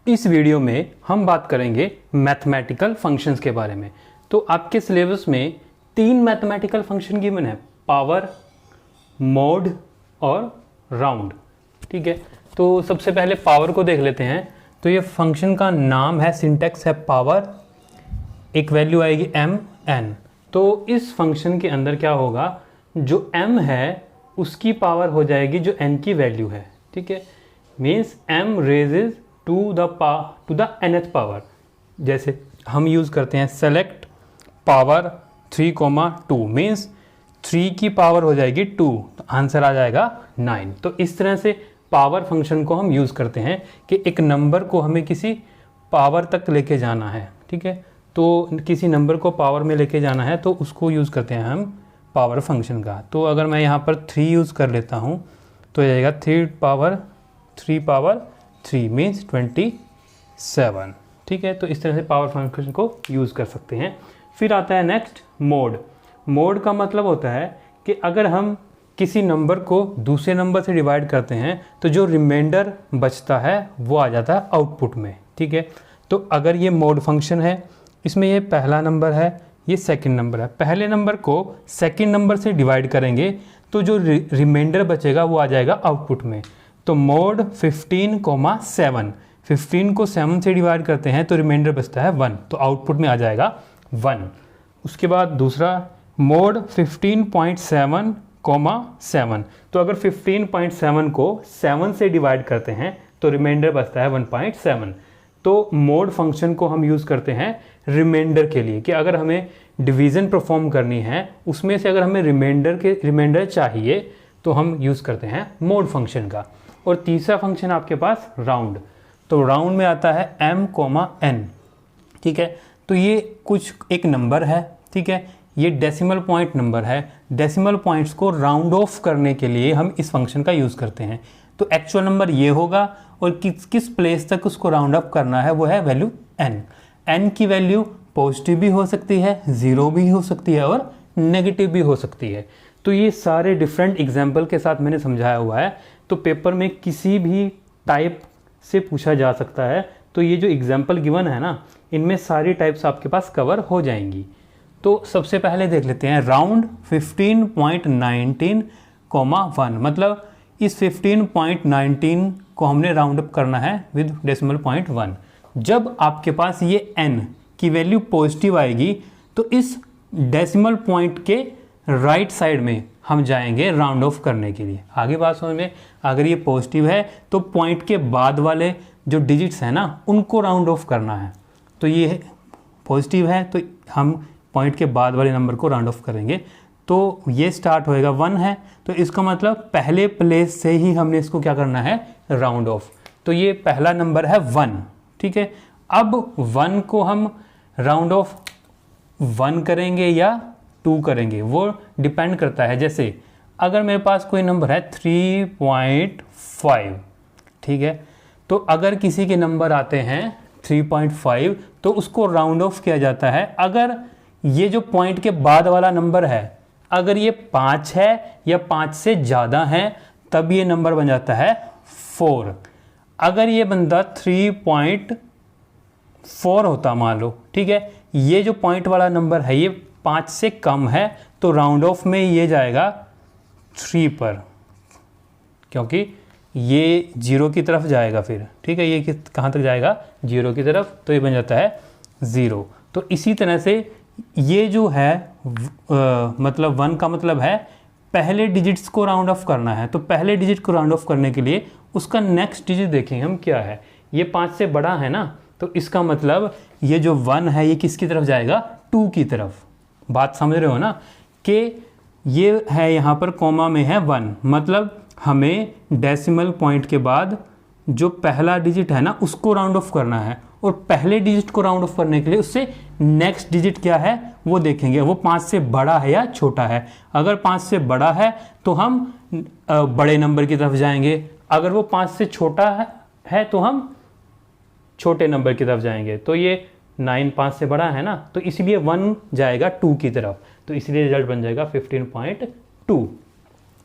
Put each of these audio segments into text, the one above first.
इस वीडियो में हम बात करेंगे मैथमेटिकल फंक्शंस के बारे में। तो आपके सिलेबस में 3 मैथमेटिकल फंक्शन गिवन है, पावर, मोड और राउंड। ठीक है, तो सबसे पहले पावर को देख लेते हैं। तो ये फंक्शन का नाम है, सिंटैक्स है पावर, एक वैल्यू आएगी m n। तो इस फंक्शन के अंदर क्या होगा, जो m है उसकी पावर हो जाएगी जो n की वैल्यू है। ठीक है, means m raises to the nth power. जैसे हम यूज़ करते हैं सेलेक्ट पावर 3,2 मीन्स 3 की पावर हो जाएगी 2, तो आंसर आ जाएगा 9। तो इस तरह से पावर फंक्शन को हम यूज़ करते हैं कि एक नंबर को हमें किसी पावर तक लेके जाना है। ठीक है, तो किसी नंबर को पावर में लेके जाना है तो उसको यूज़ करते हैं हम पावर फंक्शन का। तो अगर मैं यहाँ पर 3 यूज़ कर लेता हूँ तो जाएगा 3 पावर 3 मीन्स 27। ठीक है, तो इस तरह से पावर फंक्शन को यूज़ कर सकते हैं। फिर आता है नेक्स्ट मोड। मोड का मतलब होता है कि अगर हम किसी नंबर को दूसरे नंबर से डिवाइड करते हैं तो जो रिमाइंडर बचता है वो आ जाता है आउटपुट में। ठीक है, तो अगर ये मोड फंक्शन है, इसमें ये पहला नंबर है, ये सेकंड नंबर है। पहले नंबर को सेकंड नंबर से डिवाइड करेंगे तो जो रिमाइंडर बचेगा वो आ जाएगा आउटपुट में। तो मोड 15,7, 15 को 7 से डिवाइड करते हैं तो रिमाइंडर बचता है 1, तो आउटपुट में आ जाएगा 1। उसके बाद दूसरा मोड 15.7,7, तो अगर 15.7 को 7 से डिवाइड करते हैं तो रिमाइंडर बचता है 1.7। तो मोड फंक्शन को हम यूज़ करते हैं रिमाइंडर के लिए कि अगर हमें डिवीज़न परफॉर्म करनी है उसमें से अगर हमें रिमाइंडर चाहिए तो हम यूज़ करते हैं मोड फंक्शन का। और तीसरा फंक्शन आपके पास राउंड। तो राउंड में आता है m, n। ठीक है, तो ये कुछ एक नंबर है। ठीक है, ये डेसिमल पॉइंट नंबर है। डेसिमल पॉइंट्स को राउंड ऑफ करने के लिए हम इस फंक्शन का यूज़ करते हैं। तो एक्चुअल नंबर ये होगा और किस प्लेस तक उसको राउंड अप करना है वो है वैल्यू n। n की वैल्यू पॉजिटिव भी हो सकती है, 0 भी हो सकती है और नेगेटिव भी हो सकती है। तो ये सारे डिफरेंट एग्जाम्पल के साथ मैंने समझाया हुआ है। तो पेपर में किसी भी टाइप से पूछा जा सकता है। तो ये जो एग्जाम्पल गिवन है ना, इनमें सारी टाइप्स आपके पास कवर हो जाएंगी। तो सबसे पहले देख लेते हैं राउंड 15.19,1, मतलब इस 15.19 को हमने राउंड अप करना है विद डेसिमल पॉइंट 1। जब आपके पास ये n की वैल्यू पॉजिटिव आएगी तो इस डेसिमल पॉइंट के राइट साइड में हम जाएंगे राउंड ऑफ करने के लिए। आगे बात समझ में, अगर ये पॉजिटिव है तो पॉइंट के बाद वाले जो डिजिट्स हैं ना उनको राउंड ऑफ करना है। तो ये पॉजिटिव है तो हम पॉइंट के बाद वाले नंबर को राउंड ऑफ करेंगे। तो ये स्टार्ट होएगा 1 है, तो इसका मतलब पहले प्लेस से ही हमने इसको क्या करना है, राउंड ऑफ। तो ये पहला नंबर है 1। ठीक है, अब 1 को हम राउंड ऑफ 1 करेंगे या 2 करेंगे वो डिपेंड करता है। जैसे अगर मेरे पास कोई नंबर है 3.5, ठीक है, तो अगर किसी के नंबर आते हैं 3.5 तो उसको राउंड ऑफ किया जाता है। अगर ये जो पॉइंट के बाद वाला नंबर है अगर ये 5 है या 5 से ज़्यादा है तब ये नंबर बन जाता है 4। अगर ये बंदा 3.4 होता मान लो, ठीक है, ये जो पॉइंट वाला नंबर है ये 5 से कम है तो राउंड ऑफ में ये जाएगा 3 पर, क्योंकि ये 0 की तरफ जाएगा फिर। ठीक है, ये कहाँ तक जाएगा, 0 की तरफ, तो ये बन जाता है 0। तो इसी तरह से ये जो है मतलब 1 का मतलब है पहले डिजिट्स को राउंड ऑफ करना है। तो पहले डिजिट को राउंड ऑफ करने के लिए उसका नेक्स्ट डिजिट देखेंगे हम क्या है। ये 5 से बड़ा है ना, तो इसका मतलब ये जो 1 है ये किसकी तरफ जाएगा, 2 की तरफ। बात समझ रहे हो ना, कि ये है यहाँ पर कॉमा में है 1, मतलब हमें डेसिमल पॉइंट के बाद जो पहला डिजिट है ना उसको राउंड ऑफ करना है। और पहले डिजिट को राउंड ऑफ करने के लिए उससे नेक्स्ट डिजिट क्या है वो देखेंगे, वो 5 से बड़ा है या छोटा है। अगर 5 से बड़ा है तो हम बड़े नंबर की तरफ जाएंगे, अगर वो 5 से छोटा है तो हम छोटे नंबर की तरफ जाएंगे। तो ये 9 5 से बड़ा है ना, तो इसलिए 1 जाएगा 2 की तरफ, तो इसलिए रिजल्ट बन जाएगा 15.2।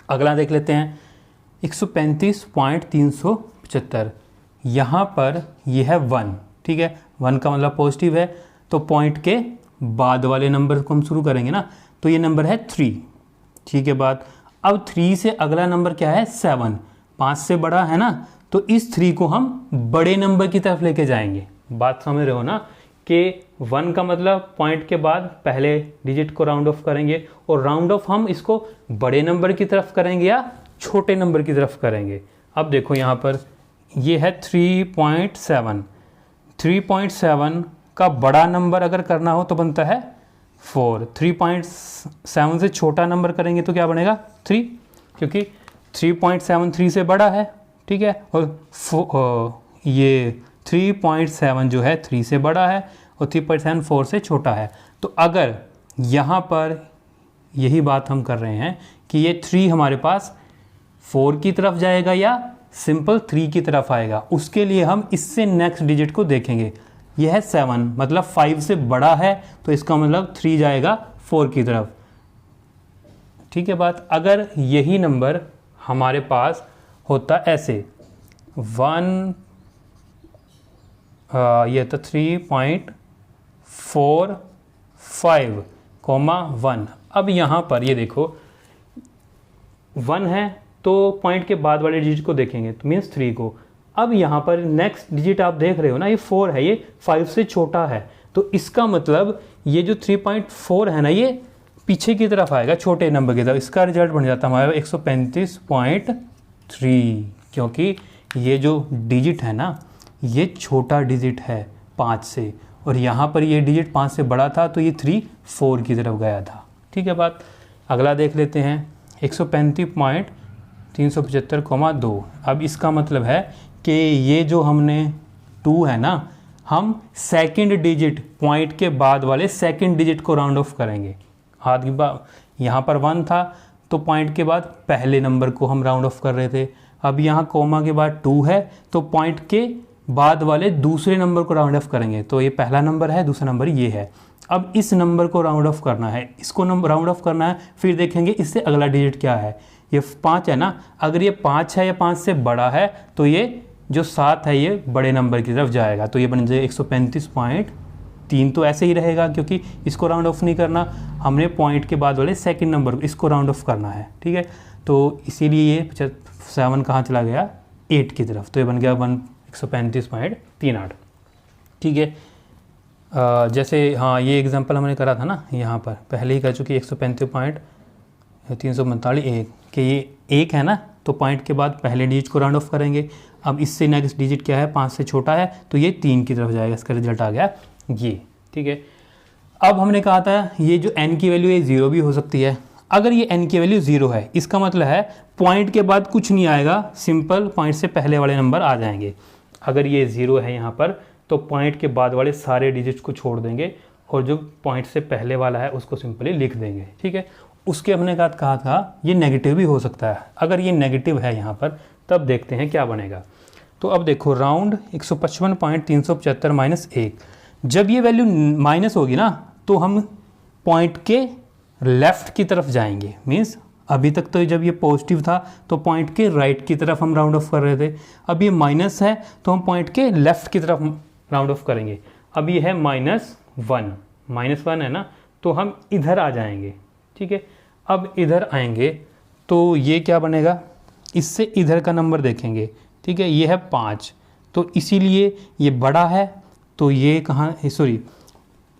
अगला देख लेते हैं 135.375। यहाँ पर ये है 1, ठीक है, 1 का मतलब पॉजिटिव है, तो पॉइंट के बाद वाले नंबर को हम शुरू करेंगे ना, तो ये नंबर है 3, ठीक है बात। अब 3 से अगला नंबर क्या है 7, 5 से बड़ा है ना, तो इस 3 को हम बड़े नंबर की तरफ लेके जाएंगे। बात समझ रहे हो ना कि 1 का मतलब पॉइंट के बाद पहले डिजिट को राउंड ऑफ करेंगे, और राउंड ऑफ हम इसको बड़े नंबर की तरफ करेंगे या छोटे नंबर की तरफ करेंगे। अब देखो यहाँ पर ये है 3.7, 3.7 का बड़ा नंबर अगर करना हो तो बनता है 4, 3.7 से छोटा नंबर करेंगे तो क्या बनेगा 3, क्योंकि 3.7 3 से बड़ा है, ठीक है, और ये 3.7 जो है 3 से बड़ा है और 3.7 4 से छोटा है। तो अगर यहाँ पर यही बात हम कर रहे हैं कि ये 3 हमारे पास 4 की तरफ जाएगा या सिंपल 3 की तरफ आएगा, उसके लिए हम इससे नेक्स्ट डिजिट को देखेंगे। यह है 7, मतलब 5 से बड़ा है, तो इसका मतलब 3 जाएगा 4 की तरफ, ठीक है बात। अगर यही नंबर हमारे पास होता ऐसे 1, ये तो 3.45, अब यहाँ पर ये देखो 1 है तो पॉइंट के बाद वाले डिजिट को देखेंगे, तो मीन्स 3 को। अब यहाँ पर नेक्स्ट डिजिट आप देख रहे हो ना, ये 4 है, ये 5 से छोटा है, तो इसका मतलब ये जो 3.4 है ना, ये पीछे की तरफ आएगा, छोटे नंबर की तरफ। इसका रिजल्ट बन जाता है हमारा 135.3, क्योंकि ये जो डिजिट है ना, ये छोटा डिजिट है 5 से, और यहाँ पर ये डिजिट 5 से बड़ा था, तो ये 3 4 की तरफ गया था, ठीक है बात। अगला देख लेते हैं 135.375,2। अब इसका मतलब है कि ये जो हमने 2 है ना, हम सेकंड डिजिट पॉइंट के बाद वाले सेकंड डिजिट को राउंड ऑफ करेंगे। हाथ की बात, यहाँ पर 1 था तो पॉइंट के बाद पहले नंबर को हम राउंड ऑफ कर रहे थे। अब यहाँ कोमा के बाद 2 है तो पॉइंट के बाद वाले दूसरे नंबर को राउंड ऑफ करेंगे, तो ये पहला नंबर है, दूसरा नंबर ये है। अब इस नंबर को राउंड ऑफ करना है, इसको नंबर राउंड ऑफ करना है, फिर देखेंगे इससे अगला डिजिट क्या है। ये 5 है ना, अगर ये 5 है या 5 से बड़ा है तो ये जो 7 है ये बड़े नंबर की तरफ जाएगा, तो ये बन जाएगा 135.3। तो ऐसे ही रहेगा क्योंकि इसको राउंड ऑफ नहीं करना, हमने पॉइंट के बाद वाले सेकंड नंबर को इसको राउंड ऑफ करना है, ठीक है। तो इसीलिए ये 7 कहाँ चला गया 8 की तरफ, तो ये बन गया 135.38, ठीक है। जैसे हाँ ये एग्जांपल हमने करा था ना, यहाँ पर पहले ही कर चुकी 135.345 1 कि ये 1 है ना, तो पॉइंट के बाद पहले डिजिट को राउंड ऑफ करेंगे। अब इससे नेक्स्ट डिजिट क्या है 5 से छोटा है, तो ये 3 की तरफ जाएगा, इसका रिजल्ट आ गया ये, ठीक है। अब हमने कहा था ये जो n की वैल्यू है 0 भी हो सकती है। अगर ये n की वैल्यू 0 है, इसका मतलब है पॉइंट के बाद कुछ नहीं आएगा, सिंपल पॉइंट से पहले वाले नंबर आ जाएंगे। अगर ये 0 है यहाँ पर, तो पॉइंट के बाद वाले सारे डिजिट्स को छोड़ देंगे और जो पॉइंट से पहले वाला है उसको सिंपली लिख देंगे, ठीक है। उसके हमने कहा था ये नेगेटिव भी हो सकता है। अगर ये नेगेटिव है यहाँ पर, तब देखते हैं क्या बनेगा। तो अब देखो राउंड 155.375 -1, जब ये वैल्यू माइनस होगी ना, तो हम पॉइंट के लेफ़्ट की तरफ जाएंगे। मीन्स अभी तक तो जब ये पॉजिटिव था तो पॉइंट के राइट की तरफ हम राउंड ऑफ कर रहे थे, अब ये माइनस है तो हम पॉइंट के लेफ़्ट की तरफ राउंड ऑफ करेंगे। अब ये है -1 है ना, तो हम इधर आ जाएंगे, ठीक है। अब इधर आएंगे तो ये क्या बनेगा, इससे इधर का नंबर देखेंगे, ठीक है। ये है 5, तो इसीलिए ये बड़ा है, तो ये कहाँ, सॉरी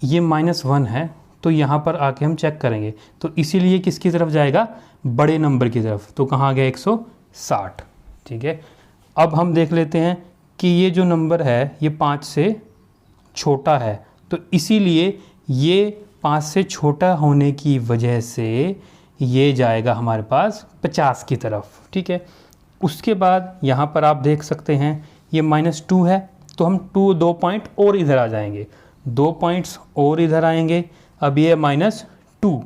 ये -1 है, तो यहाँ पर आके हम चेक करेंगे, तो इसीलिए किसकी तरफ जाएगा बड़े नंबर की तरफ। तो कहाँ आ गया 160, ठीक है। अब हम देख लेते हैं कि ये जो नंबर है ये 5 से छोटा है, तो इसीलिए ये 5 से छोटा होने की वजह से ये जाएगा हमारे पास 50 की तरफ, ठीक है। उसके बाद यहाँ पर आप देख सकते हैं ये -2 है, तो हम 2 पॉइंट और इधर आ जाएंगे, 2 पॉइंट्स और इधर आएंगे। अब ये -2,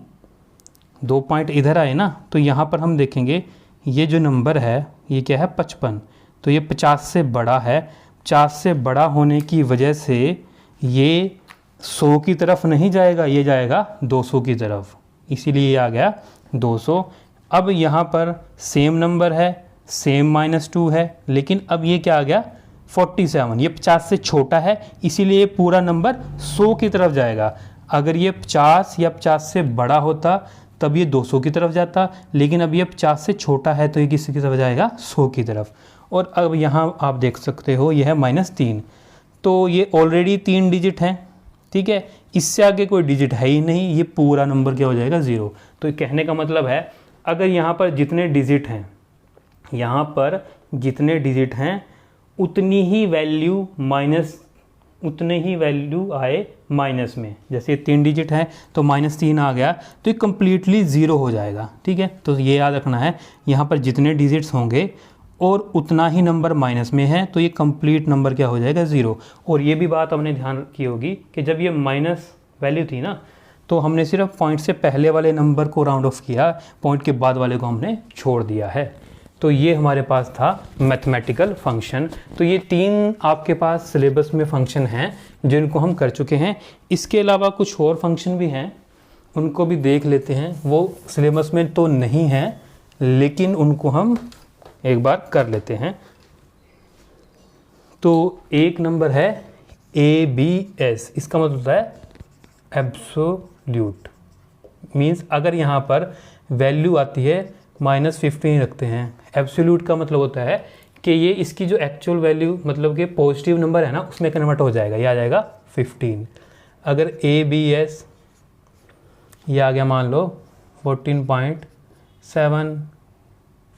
2 पॉइंट इधर आए ना, तो यहाँ पर हम देखेंगे ये जो नंबर है ये क्या है 55, तो ये 50 से बड़ा है। 50 से बड़ा होने की वजह से ये 100 की तरफ नहीं जाएगा, ये जाएगा 200 की तरफ, इसीलिए ये आ गया 200। अब यहाँ पर सेम नंबर है, सेम -2 है, लेकिन अब ये क्या आ गया 47, ये 50 से छोटा है इसीलिए ये पूरा नंबर 100 की तरफ जाएगा। अगर ये 50 या 50 से बड़ा होता तब ये 200 की तरफ जाता, लेकिन अब ये 50 से छोटा है तो ये किसी की तरफ जाएगा 100 की तरफ। और अब यहाँ आप देख सकते हो ये है -3, तो ये ऑलरेडी 3 डिजिट हैं, ठीक है, इससे आगे कोई डिजिट है ही नहीं, ये पूरा नंबर क्या हो जाएगा 0। तो ये कहने का मतलब है अगर यहाँ पर जितने डिजिट हैं, यहाँ पर जितने डिजिट हैं उतनी ही वैल्यू उतने ही वैल्यू आए माइनस में। जैसे 3 डिजिट है तो -3 आ गया तो ये कम्प्लीटली 0 हो जाएगा, ठीक है। तो ये याद रखना है, यहाँ पर जितने डिजिट्स होंगे और उतना ही नंबर माइनस में है तो ये कंप्लीट नंबर क्या हो जाएगा 0। और ये भी बात हमने ध्यान की होगी कि जब ये माइनस वैल्यू थी ना तो हमने सिर्फ पॉइंट से पहले वाले नंबर को राउंड ऑफ किया, पॉइंट के बाद वाले को हमने छोड़ दिया है। तो ये हमारे पास था मैथमेटिकल फंक्शन। तो ये 3 आपके पास सिलेबस में फंक्शन हैं जिनको हम कर चुके हैं। इसके अलावा कुछ और फंक्शन भी हैं, उनको भी देख लेते हैं। वो सिलेबस में तो नहीं है लेकिन उनको हम एक बार कर लेते हैं। तो एक नंबर है ABS, इसका मतलब होता है एब्सोल्यूट, मीन्स अगर यहाँ पर वैल्यू आती है -15 रखते हैं। एब्सोल्यूट का मतलब होता है कि ये इसकी जो एक्चुअल वैल्यू मतलब कि पॉजिटिव नंबर है ना उसमें कन्वर्ट हो जाएगा, ये आ जाएगा 15। अगर ABS ये आ गया मान लो 14.7,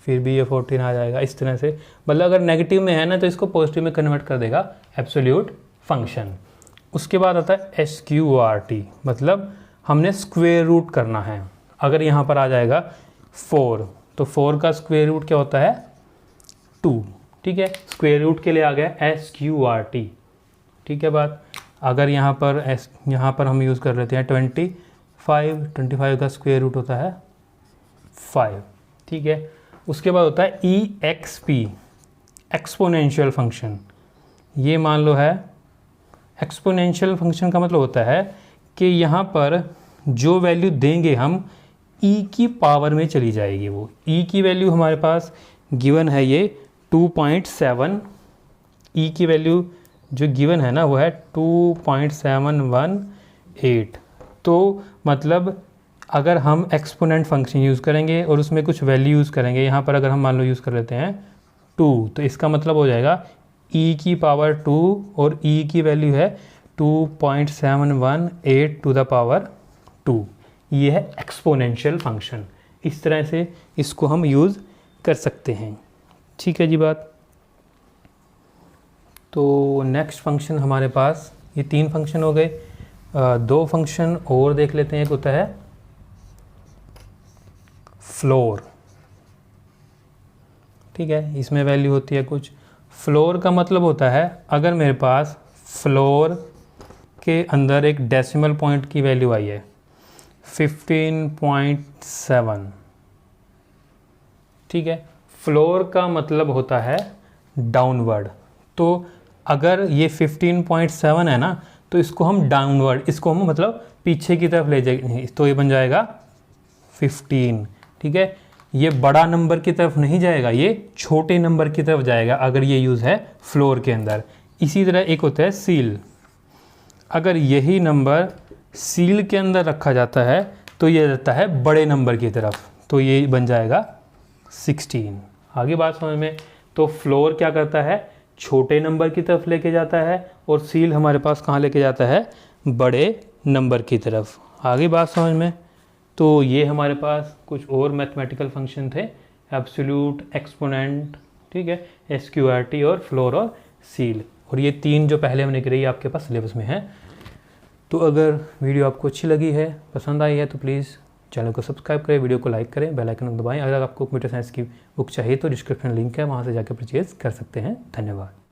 फिर भी ये 14 आ जाएगा, इस तरह से। मतलब अगर नेगेटिव में है ना तो इसको पॉजिटिव में कन्वर्ट कर देगा एब्सोल्यूट फंक्शन। उसके बाद आता है SQRT, मतलब हमने स्क्वायर रूट करना है। अगर यहाँ पर आ जाएगा 4 तो 4 का स्क्वायर रूट क्या होता है 2, ठीक है। स्क्वायर रूट के लिए आ गया SQRT, ठीक है बात। अगर यहाँ पर हम यूज़ कर लेते हैं 25 का स्क्वायर रूट होता है 5, ठीक है। उसके बाद होता है EXP, एक्सपोनेंशियल फंक्शन। ये मान लो है एक्सपोनेंशियल फंक्शन का मतलब होता है कि यहाँ पर जो वैल्यू देंगे हम e की पावर में चली जाएगी। वो e की वैल्यू हमारे पास गिवन है ये 2.7, e की वैल्यू जो गिवन है ना वो है 2.718। तो मतलब अगर हम एक्सपोनेंट फंक्शन यूज़ करेंगे और उसमें कुछ वैल्यू यूज़ करेंगे, यहाँ पर अगर हम मान लो यूज़ कर लेते हैं 2, तो इसका मतलब हो जाएगा e की पावर 2 और e की वैल्यू है 2.718 टू द पावर 2। ये है एक्सपोनेंशियल फंक्शन। इस तरह से इसको हम यूज़ कर सकते हैं, ठीक है जी बात। तो नेक्स्ट फंक्शन हमारे पास ये 3 फंक्शन हो गए। 2 फंक्शन और देख लेते हैं। एक होता है फ्लोर, ठीक है, इसमें वैल्यू होती है कुछ। फ्लोर का मतलब होता है अगर मेरे पास फ्लोर के अंदर एक डेसिमल पॉइंट की वैल्यू आई है 15.7, ठीक है। फ्लोर का मतलब होता है डाउनवर्ड। तो अगर ये 15.7 है ना तो इसको हम डाउनवर्ड, इसको हम मतलब पीछे की तरफ ले जाएंगे तो ये बन जाएगा 15, ठीक है। ये बड़ा नंबर की तरफ नहीं जाएगा, ये छोटे नंबर की तरफ जाएगा अगर ये यूज़ है फ्लोर के अंदर। इसी तरह एक होता है सील। अगर यही नंबर सील के अंदर रखा जाता है तो ये रहता है बड़े नंबर की तरफ, तो ये बन जाएगा 16। आगे बात समझ में। तो फ्लोर क्या करता है छोटे नंबर की तरफ लेके जाता है और सील हमारे पास कहाँ लेके जाता है बड़े नंबर की तरफ। आगे बात समझ में। तो ये हमारे पास कुछ और मैथमेटिकल फंक्शन थे, एब्सोल्यूट, एक्सपोनेंट, ठीक है, SQRT और फ्लोर और सील। और ये 3 जो पहले हमने करी आपके पास सिलेबस में है। तो अगर वीडियो आपको अच्छी लगी है, पसंद आई है तो प्लीज़ चैनल को सब्सक्राइब करें, वीडियो को लाइक करें, बेल आइकन दबाएं। अगर आपको कंप्यूटर साइंस की बुक चाहिए तो डिस्क्रिप्शन लिंक है, वहाँ से जाकर परचेज़ कर सकते हैं। धन्यवाद।